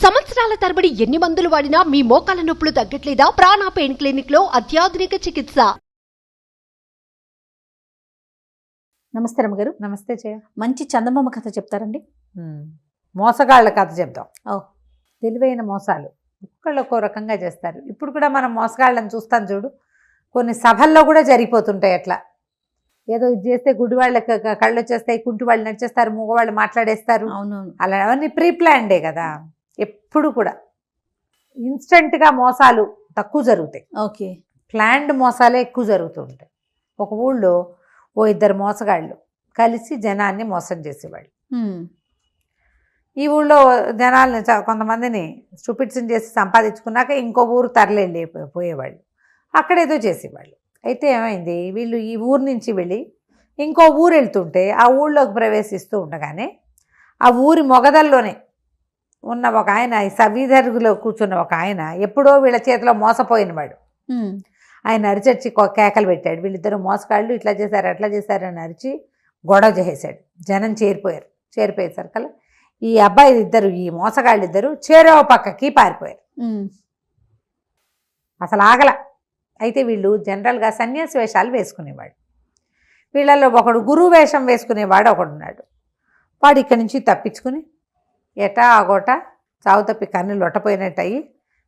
సంవత్సరాల తరబడి ఎన్ని మందులు వాడినా మీ మోకాల నొప్పులు తగ్గట్లేదా? ప్రాణ పెయిన్ క్లినిక్ లో అత్యాధునిక చికిత్స. నమస్తే రమ్మగారు. నమస్తే జయ. మంచి చందమామ కథ చెప్తారండి? మోసగాళ్ళ కథ చెప్దాం. ఓ, తెలివైన మోసాలు ఒక్కళ్ళు ఒక్కో రకంగా చేస్తారు. ఇప్పుడు కూడా మనం మోసగాళ్ళని చూస్తాం చూడు, కొన్ని సభల్లో కూడా జరిగిపోతుంటాయి అట్లా. ఏదో ఇది చేస్తే గుడి వాళ్ళకి కళ్ళు వచ్చేస్తాయి, కుంటి వాళ్ళు నడిచేస్తారు, మూగవాళ్ళు మాట్లాడేస్తారు. అవునవును. అలా అవన్నీ ప్రీ ప్లాన్డే కదా. ఎప్పుడు కూడా ఇన్స్టెంట్గా మోసాలు తక్కువ జరుగుతాయి, ఓకే. ప్లాన్డ్ మోసాలే ఎక్కువ జరుగుతూ ఉంటాయి. ఒక ఊళ్ళో ఓ ఇద్దరు మోసగాళ్ళు కలిసి జనాన్ని మోసం చేసేవాళ్ళు. ఈ ఊళ్ళో జనాల్ని కొంతమందిని స్టూపిడ్స్ని చేసి సంపాదించుకున్నాక ఇంకో ఊరు తరలి పోయేవాళ్ళు, అక్కడేదో చేసేవాళ్ళు. అయితే ఏమైంది, వీళ్ళు ఈ ఊరు నుంచి వెళ్ళి ఇంకో ఊరు వెళ్తుంటే ఆ ఊళ్ళోకి ప్రవేశిస్తూ ఉండగానే ఆ ఊరి మొగదల్లోనే ఉన్న ఒక ఆయన, ఈ సవీధరుగులో కూర్చున్న ఒక ఆయన ఎప్పుడో వీళ్ళ చేతిలో మోసపోయినవాడు. ఆయన అరిచర్చి కేకలు పెట్టాడు. వీళ్ళిద్దరూ మోసగాళ్ళు, ఇట్లా చేశారు అట్లా చేశారు అని అరిచి గొడవ చేసేసాడు. జనం చేరిపోయేసరికల్లా ఈ అబ్బాయి ఇద్దరు, ఈ మోసగాళ్ళు ఇద్దరు చేరో పక్కకి పారిపోయారు. అసలు ఆగల. అయితే వీళ్ళు జనరల్గా సన్యాసి వేషాలు వేసుకునేవాడు. వీళ్ళల్లో ఒకడు గురువు వేషం వేసుకునేవాడు ఒకడున్నాడు. వాడు ఇక్కడి నుంచి తప్పించుకుని ఎటా ఆగోట చావు తప్పి కన్ను లొట్టపోయినట్టు అయ్యి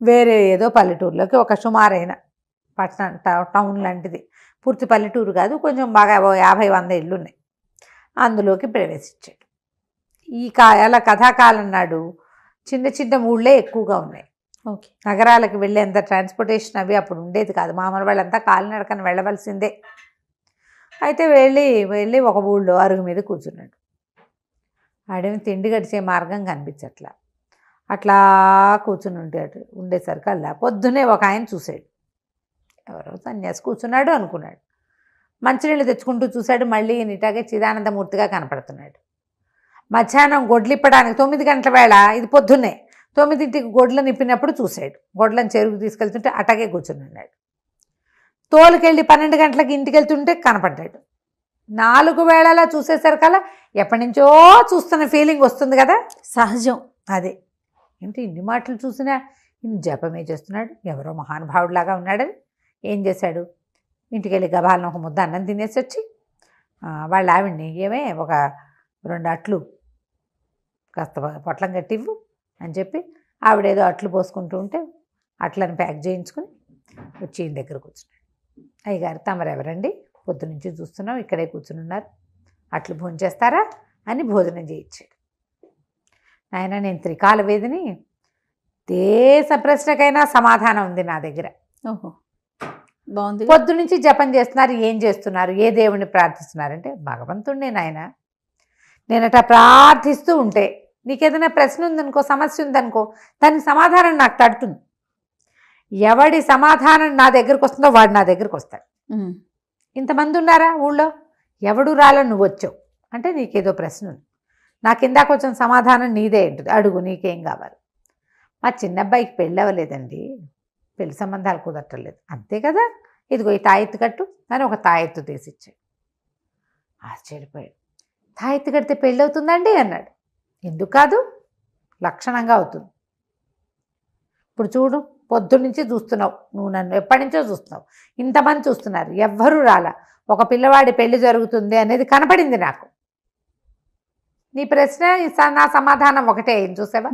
వేరే ఏదో పల్లెటూరులోకి, ఒక సుమారైన పట్టణం టౌన్ లాంటిది, పూర్తి పల్లెటూరు కాదు, కొంచెం బాగా 50-100 ఇళ్ళు ఉన్నాయి, అందులోకి ప్రవేశించాడు. ఈ అలా కథాకాలం నాడు చిన్న చిన్న ఊళ్ళే ఎక్కువగా ఉన్నాయి. ఓకే. నగరాలకు వెళ్ళేంత ట్రాన్స్పోర్టేషన్ అవి అప్పుడు ఉండేది కాదు. మామూలు వాళ్ళంతా కాలినడకని వెళ్ళవలసిందే. అయితే వెళ్ళి ఒక ఊళ్ళో అరుగు మీద కూర్చున్నాడు. ఆడేమి తిండి గడిచే మార్గం కనిపించట్లా. అట్లా కూర్చుని ఉండేసరికి అలా పొద్దునే ఒక ఆయన చూశాడు. ఎవరో సన్యాసి కూర్చున్నాడు అనుకున్నాడు. మంచినీళ్ళు తెచ్చుకుంటూ చూశాడు. మళ్ళీ నిటాగే చిదానందమూర్తిగా కనపడుతున్నాడు. మధ్యాహ్నం గొడ్లిప్పడానికి 9 గంటల వేళ, ఇది పొద్దున్నే 9ంటికి గొడ్లు నిప్పినప్పుడు చూశాడు. గొడ్లను చెరుకు తీసుకెళ్తుంటే అటాగే కూర్చున్నాడు. తోలుకెళ్ళి 12 గంటలకు ఇంటికి వెళ్తుంటే కనపడ్డాడు. 4 వేళలా చూసేసరికల్లా ఎప్పటి నుంచో చూస్తున్న ఫీలింగ్ వస్తుంది కదా, సహజం అదే. ఏంటి ఇన్ని మాటలు చూసినా ఇన్ని జపమే చేస్తున్నాడు, ఎవరో మహానుభావుడిలాగా ఉన్నాడని ఏం చేశాడు, ఇంటికి వెళ్ళి గబాలను ఒక ముద్ద అన్నం తినేసి వచ్చి వాళ్ళ ఆవిడ్ని ఏమే ఒక 2 అట్లు కాస్త పొట్లం కట్టివ్వు అని చెప్పి ఆవిడేదో అట్లు పోసుకుంటూ ఉంటే అట్లను ప్యాక్ చేయించుకుని వచ్చి ఈయన దగ్గర కూర్చున్నాడు. అయ్యగారు, తమరెవరండి, పొద్దు నుంచి చూస్తున్నాం ఇక్కడే కూర్చుని ఉన్నారు, అట్లు భోంచేస్తారా అని భోజనం చేయించాడు. నాయన, నేను త్రికాల వేదిని, దేశ ప్రశ్నకైనా సమాధానం ఉంది నా దగ్గర. ఓహో, బాగుంది. పొద్దు నుంచి జపం చేస్తున్నారు, ఏం చేస్తున్నారు, ఏ దేవుణ్ణి ప్రార్థిస్తున్నారంటే భగవంతుడినే నాయన. నేనట ప్రార్థిస్తూ ఉంటే నీకేదైనా ప్రశ్న ఉందనుకో, సమస్య ఉందనుకో, దానికి సమాధానం నాకు తడుతుంది. ఎవడి సమాధానం నా దగ్గరకు వస్తుందో వాడు నా దగ్గరకు వస్తాడు. ఇంతమంది ఉన్నారా ఊళ్ళో, ఎవడు రాలో నువ్వు వచ్చావు అంటే నీకేదో ప్రశ్న ఉంది, నాకు ఇందాక వచ్చిన సమాధానం నీదే ఉంటుంది, అడుగు, నీకేం కావాలి. మా చిన్నబ్బాయికి పెళ్ళి అవ్వలేదండి, పెళ్లి సంబంధాలు కుదరట్లేదు, అంతే కదా, ఇదిగో ఈ తాయెత్తు కట్టు అని ఒక తాయెత్తు తీసిచ్చాడు. ఆశ్చర్యపోయాడు. తాయెత్తు కడితే పెళ్ళి అవుతుందండి అన్నాడు. ఎందుకు కాదు, లక్షణంగా అవుతుంది. ఇప్పుడు చూడు, పొద్దున్నుంచి చూస్తున్నావు, నువ్వు నన్ను ఎప్పటి నుంచో చూస్తున్నావు, ఇంతమంది చూస్తున్నారు, ఎవ్వరూ రాలా, ఒక పిల్లవాడి పెళ్లి జరుగుతుంది అనేది కనపడింది నాకు. నీ ప్రశ్న నా సమాధానం ఒకటే అయింది, చూసావా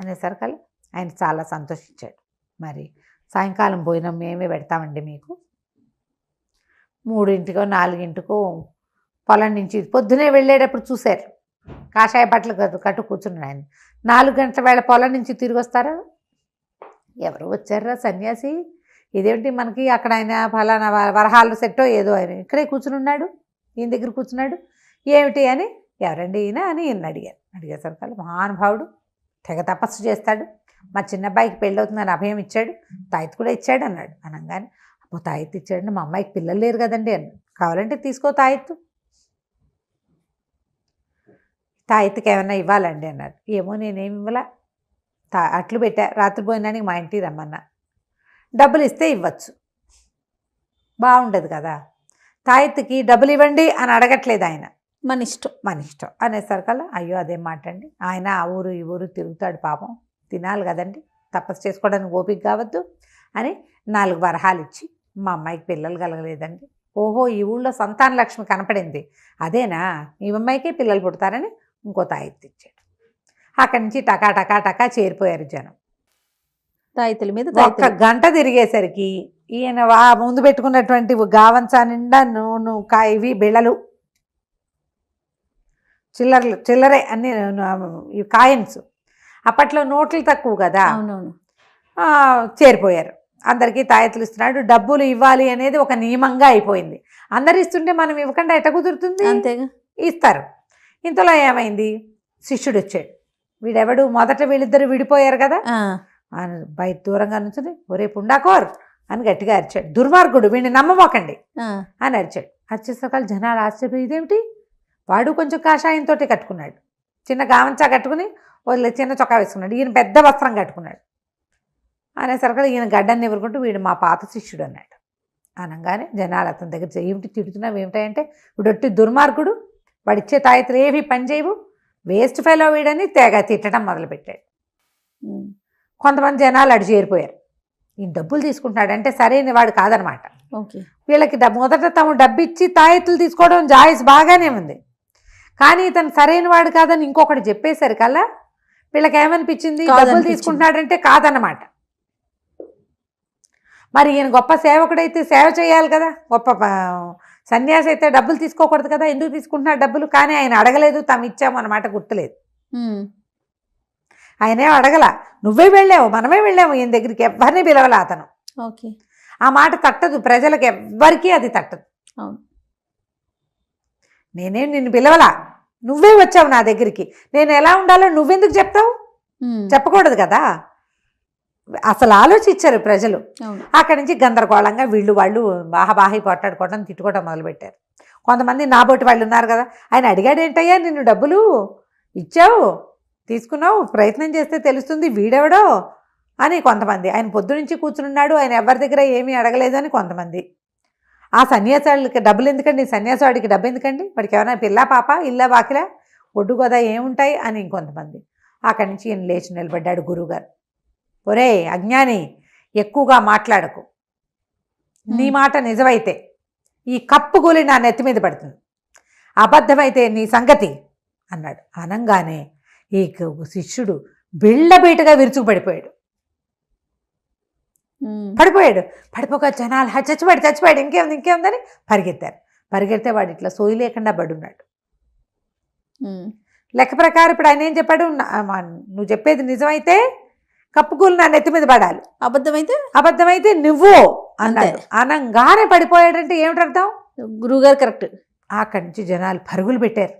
అనేసరికల్లా ఆయన చాలా సంతోషించాడు. మరి సాయంకాలం భోజనం మేమే పెడతామండి మీకు. 3ంటికో 4ంటికో పొలం నుంచి పొద్దునే వెళ్ళేటప్పుడు చూశారు, కాషాయ బట్టలు కట్టు కూర్చున్నాడు ఆయన. 4 గంటల వేళ పొలం నుంచి తిరిగి వస్తారా, ఎవరు వచ్చారా సన్యాసి, ఇదేమిటి మనకి అక్కడ ఆయన ఫలానా వరహాలు సెట్టో ఏదో ఆయన ఇక్కడే కూర్చుని ఉన్నాడు, ఈయన దగ్గర కూర్చున్నాడు, ఏమిటి అని, ఎవరండి ఈయన అని ఈయన అడిగేసరికి మహానుభావుడు, తెగ తపస్సు చేస్తాడు, మా చిన్నబ్బాయికి పెళ్ళి అవుతుందని అభయం ఇచ్చాడు, తాయెత్తు కూడా ఇచ్చాడు అన్నాడు. అనగానే అప్పుడు తాయెత్తు ఇచ్చాడు, మా అమ్మాయికి పిల్లలు లేరు కదండి అన్నాడు. కావాలంటే తీసుకో తాయెత్తు, తాయెత్తుకి ఏమన్నా ఇవ్వాలండి అన్నాడు. ఏమో నేనేమి ఇవ్వాలా, అట్లు పెట్టా, రాత్రి భోజనానికి మా ఇంటికి రమ్మన్నా, డబ్బులు ఇస్తే ఇవ్వచ్చు, బాగుండదు కదా, తాయెత్తుకి డబ్బులు ఇవ్వండి అని అడగట్లేదు ఆయన, మన ఇష్టం అనేసరికల్లా అయ్యో అదేం మాట అండి, ఆయన ఆ ఊరు ఈ ఊరు తిరుగుతాడు పాపం, తినాలి కదండి, తపస్సు చేసుకోవడానికి ఓపిక కావద్దు అని 4 వరహాలు ఇచ్చి మా అమ్మాయికి పిల్లలు కలగలేదండి. ఓహో, ఈ ఊళ్ళో సంతాన లక్ష్మి కనపడింది, అదేనా మీ అమ్మాయికే పిల్లలు పుడతారని ఇంకో తాయెత్తు ఇచ్చాడు. అక్కడి నుంచి టకా టకా టకా చేరిపోయారు జనం. తాయితుల మీద ఒక్క గంట తిరిగేసరికి ఈయన ముందు పెట్టుకున్నటువంటి గావంచా నిండా నూనె ఇవి బిళ్ళలు, చిల్లరే అన్ని ఈ కాయిన్స్. అప్పట్లో నోట్లు తక్కువ కదా, అవునవును. చేరిపోయారు. అందరికీ తాయెత్తులు ఇస్తున్నాడు. డబ్బులు ఇవ్వాలి అనేది ఒక నియమంగా అయిపోయింది. అందరు ఇస్తుంటే మనం ఇవ్వకుండా ఎట్ట కుదురుతుంది? అంతేగా. ఇస్తారు. ఇంతలో ఏమైంది, శిష్యుడు వచ్చాడు. వీడెవడు, మొదట వీళ్ళిద్దరు విడిపోయారు కదా, బయట దూరంగా నుంచుని ఒరే పుండాకోర్ అని గట్టిగా అరిచాడు. దుర్మార్గుడు, వీడిని నమ్మబోకండి అని అరిచాడు. అరిచేసరికి జనాలు ఆశ్చర్యం, ఇదేమిటి, వాడు కొంచెం కాషాయంతో కట్టుకున్నాడు, చిన్న గావంచా కట్టుకుని చిన్న చొక్కా వేసుకున్నాడు, ఈయన పెద్ద వస్త్రం కట్టుకున్నాడు. అనేసరికి ఈయన గడ్డన్ని ఎదుర్కొంటూ వీడు మా పాత శిష్యుడు అన్నాడు. అనగానే జనాలు అతని దగ్గర ఏమిటి తిడుతున్నావు ఏమిటంటే, వీడొట్టి దుర్మార్గుడు, వాడిచ్చే తాయెత్తులు ఏవి పని చేయవు, వేస్ట్ ఫెలో వీడని తెగ తిట్టడం మొదలుపెట్టాడు. కొంతమంది జనాలు అటు చేరిపోయారు. ఈయన డబ్బులు తీసుకుంటున్నాడంటే సరైన వాడు కాదనమాట. వీళ్ళకి మొదట తాము డబ్బు ఇచ్చి తాయెత్తులు తీసుకోవడం జాయిస్ బాగానే ఉంది, కానీ ఇతను సరైన వాడు కాదని ఇంకొకటి చెప్పేసరికల్లా వీళ్ళకి ఏమనిపించింది, డబ్బులు తీసుకుంటున్నాడంటే కాదన్నమాట. మరి ఈయన గొప్ప సేవకుడైతే సేవ చేయాలి కదా, గొప్ప సన్యాసి అయితే డబ్బులు తీసుకోకూడదు కదా, ఎందుకు తీసుకుంటున్నాడు డబ్బులు? కానీ ఆయన అడగలేదు, తాము ఇచ్చాము అన్నమాట గుర్తులేదు. ఆయనే అడగల, నువ్వే వెళ్ళావు, మనమే వెళ్ళాము ఈయన దగ్గరికి, ఎవరిని పిలవలా అతను. ఆ మాట తట్టదు, ప్రజలకు ఎవ్వరికీ అది తట్టదు. నేనేం నిన్ను పిలవలా, నువ్వే వచ్చావు నా దగ్గరికి, నేను ఎలా ఉండాలో నువ్వెందుకు చెప్తావు? చెప్పకూడదు కదా. అసలు ఆలోచించారు ప్రజలు. అక్కడి నుంచి గందరగోళంగా వీళ్ళు వాళ్ళు బాహాబాహి కొట్టాడుకోవడం, తిట్టుకోవడం మొదలుపెట్టారు. కొంతమంది నాబోటి వాళ్ళు ఉన్నారు కదా, ఆయన అడిగాడు, ఏంటయ్యా నిన్ను డబ్బులు ఇచ్చావు, తీసుకున్నావు, ప్రయత్నం చేస్తే తెలుస్తుంది వీడెవడో అని కొంతమంది. ఆయన పొద్దు నుంచి కూర్చున్నాడు, ఆయన ఎవరి దగ్గర ఏమీ అడగలేదు అని కొంతమంది. ఆ సన్యాసాలకి డబ్బులు ఎందుకండి, సన్యాసవాడికి డబ్బు ఎందుకండి, వాడికి ఏమైనా పిల్ల పాప ఇల్లా వాకిలా ఒడ్డు గోదా ఏముంటాయి అని ఇంకొంతమంది. అక్కడి నుంచి ఈయన లేచి నిలబడ్డాడు గురువుగారు. ఒరే అజ్ఞాని, ఎక్కువగా మాట్లాడకు, నీ మాట నిజమైతే ఈ కప్పు గోలి నా నెత్తి మీద పడుతుంది, అబద్ధమైతే నీ సంగతి అన్నాడు. అనంగానే ఈ శిష్యుడు బిళ్ళబీటగా విరుచుకుపడిపోయాడు. పడిపోక జనాలు చచ్చిపోయాడు ఇంకేముందని పరిగెత్తారు. పరిగెడితే వాడు ఇట్లా సోయి లేకుండా పడున్నాడు. లెక్క ప్రకారం ఇప్పుడు ఆయన ఏం చెప్పాడు, నువ్వు చెప్పేది నిజమైతే కప్పుకూలు నా నెత్తి మీద పడాలి, అబద్ధమైతే నువ్వు అన్నాడు. అనంగానే పడిపోయాడంటే ఏమిటి అర్థం? గురువుగారు కరెక్ట్. అక్కడి నుంచి జనాలు పరుగులు పెట్టారు.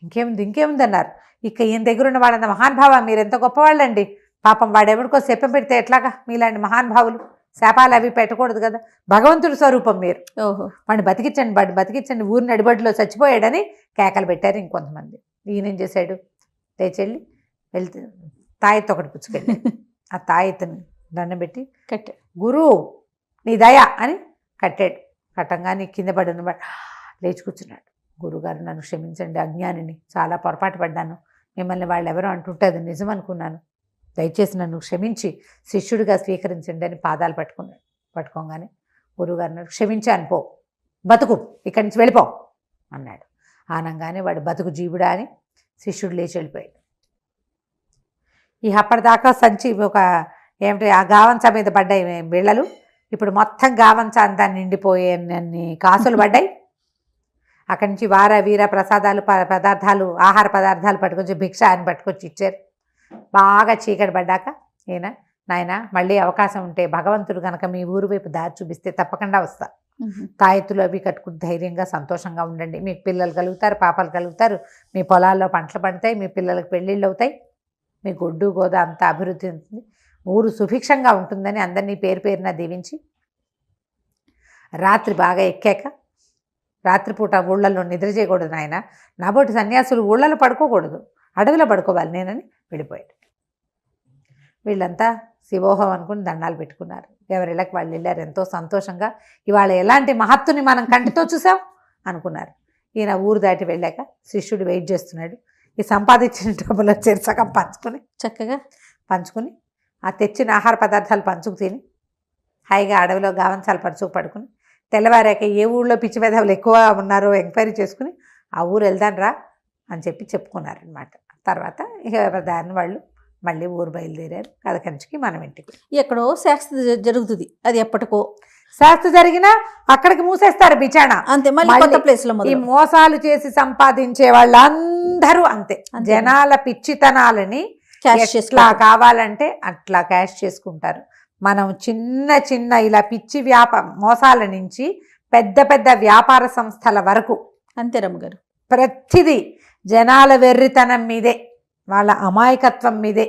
ఇంకేముంది అన్నారు. ఇక ఈయన దగ్గర ఉన్న వాళ్ళంత మహానుభావ, మీరు ఎంత గొప్పవాళ్ళండి, పాపం వాడెవడికో శాపం పెడితే ఎట్లాగా, మీలాంటి మహానుభావులు శాపాలు అవి పెట్టకూడదు కదా, భగవంతుడి స్వరూపం మీరు, వాడిని బతికించండి ఊరిని అడిబడిలో చచ్చిపోయాడని కేకలు పెట్టారు ఇంకొంతమంది. ఈయనేం చేశాడు, లేచెళ్ళి వెళ్తే తాయెత్తు ఒకటి పుచ్చుకెళ్ళి ఆ తాయెత్తుని దండం పెట్టి కట్టాడు. గురువు నీ దయ అని కట్టాడు. కట్టంగానే కింద పడిన లేచి కూర్చున్నాడు. గురుగారు నన్ను క్షమించండి, అజ్ఞానిని, చాలా పొరపాటు పడ్డాను, మిమ్మల్ని వాళ్ళు ఎవరో అంటుంటే అది నిజం అనుకున్నాను, దయచేసి నన్ను క్షమించి శిష్యుడిగా స్వీకరించండి అని పాదాలు పట్టుకోగానే గురువుగారు క్షమించాను, పో, బతుకు, ఇక్కడి నుంచి వెళ్ళిపో అన్నాడు. ఆనంగానే వాడు బతుకు జీవుడా అని శిష్యుడు లేచి వెళ్ళిపోయాడు. ఈ అప్పటిదాకా సంచి ఒక ఏమిటి ఆ గావంచా మీద పడ్డాయి బిళ్ళలు, ఇప్పుడు మొత్తం గావంచా అంతా నిండిపోయేన్ని కాసులు పడ్డాయి. అక్కడి నుంచి వార వీర ప్రసాదాలు పదార్థాలు ఆహార పదార్థాలు పట్టుకొచ్చి భిక్ష అని పట్టుకొచ్చి ఇచ్చారు. బాగా చీకటి పడ్డాక ఈయన, నాయన మళ్ళీ అవకాశం ఉంటే భగవంతుడు కనుక మీ ఊరు వైపు దారి చూపిస్తే తప్పకుండా వస్తా, తాయెత్తులు అవి కట్టుకుని ధైర్యంగా సంతోషంగా ఉండండి, మీకు పిల్లలు కలుగుతారు, పాపలు కలుగుతారు, మీ పొలాల్లో పంటలు పండుతాయి, మీ పిల్లలకు పెళ్ళిళ్ళు అవుతాయి, మీ గొడ్డు గోద అంతా అభివృద్ధి ఉంటుంది, ఊరు సుభిక్షంగా ఉంటుందని అందరినీ పేరు పేరున దీవించి రాత్రి బాగా ఎక్కాక, రాత్రిపూట ఊళ్ళల్లో నిద్ర చేయకూడదు నాయన, నాబోటి సన్యాసులు ఊళ్ళలో పడుకోకూడదు, అడవిలో పడుకోవాలి నేనని వెళ్ళిపోయాడు. వీళ్ళంతా శివోహం అనుకుని దండాలు పెట్టుకున్నారు. ఎవరిళ్ళకి వాళ్ళు వెళ్ళారు ఎంతో సంతోషంగా. ఇవాళ ఎలాంటి మహత్తుని మనం కంటితో చూసాం అనుకున్నారు. ఈయన ఊరు దాటి వెళ్ళాక శిష్యుడు వెయిట్ చేస్తున్నాడు. ఈ సంపాదించిన డబ్బులు సగం చక్కగా పంచుకుని ఆ తెచ్చిన ఆహార పదార్థాలు పంచుకు తిని హాయిగా అడవిలో గావంచాలు పరుచుకు పడుకుని తెల్లవారాక ఏ ఊళ్ళో పిచ్చి వెధవులు ఎక్కువ ఉన్నారో ఎంక్వైరీ చేసుకుని ఆ ఊరు వెళ్దాను రా అని చెప్పి చెప్పుకున్నారనమాట. తర్వాత ఇక దాని వాళ్ళు మళ్ళీ ఊరు బయలుదేరారు. కథ కంచికి మనం ఇంటికి. ఎక్కడో శాస్త్ర జరుగుతుంది, అది ఎప్పటికో శాస్త్ర జరిగినా అక్కడికి మూసేస్తారు బిచానా. అంతే, మళ్ళీ మళ్ళీ కొత్త ప్లేస్ లో ఈ మోసాలు చేసి సంపాదించే వాళ్ళందరూ అంతే. జనాల పిచ్చితనాలని ఎట్లా కావాలంటే అట్లా క్యాష్ చేసుకుంటారు. మనం చిన్న చిన్న ఇలా పిచ్చి మోసాల నుంచి పెద్ద పెద్ద వ్యాపార సంస్థల వరకు అంతే రమ్మగారు. ప్రతిదీ జనాల వెర్రితనం మీదే, వాళ్ళ అమాయకత్వం మీదే,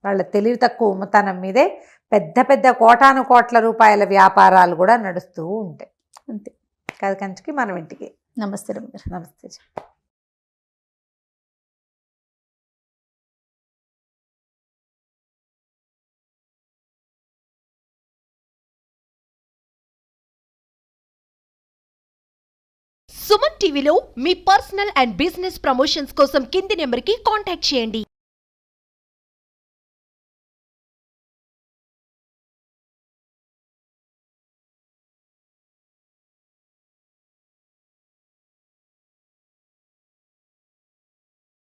వాళ్ళ తెలివి తక్కువ ఉమ్మతనం మీదే పెద్ద పెద్ద కోటాను కోట్ల రూపాయల వ్యాపారాలు కూడా నడుస్తూ ఉంటాయి. అంతే. కథ కంచికి మనం ఇంటికి. నమస్తే రమ్మగారు. నమస్తే. సుమన్ టీవీలో మీ పర్సనల్ అండ్ బిజినెస్ ప్రమోషన్స్ కోసం కింది నెంబర్కి కాంటాక్ట్ చేయండి.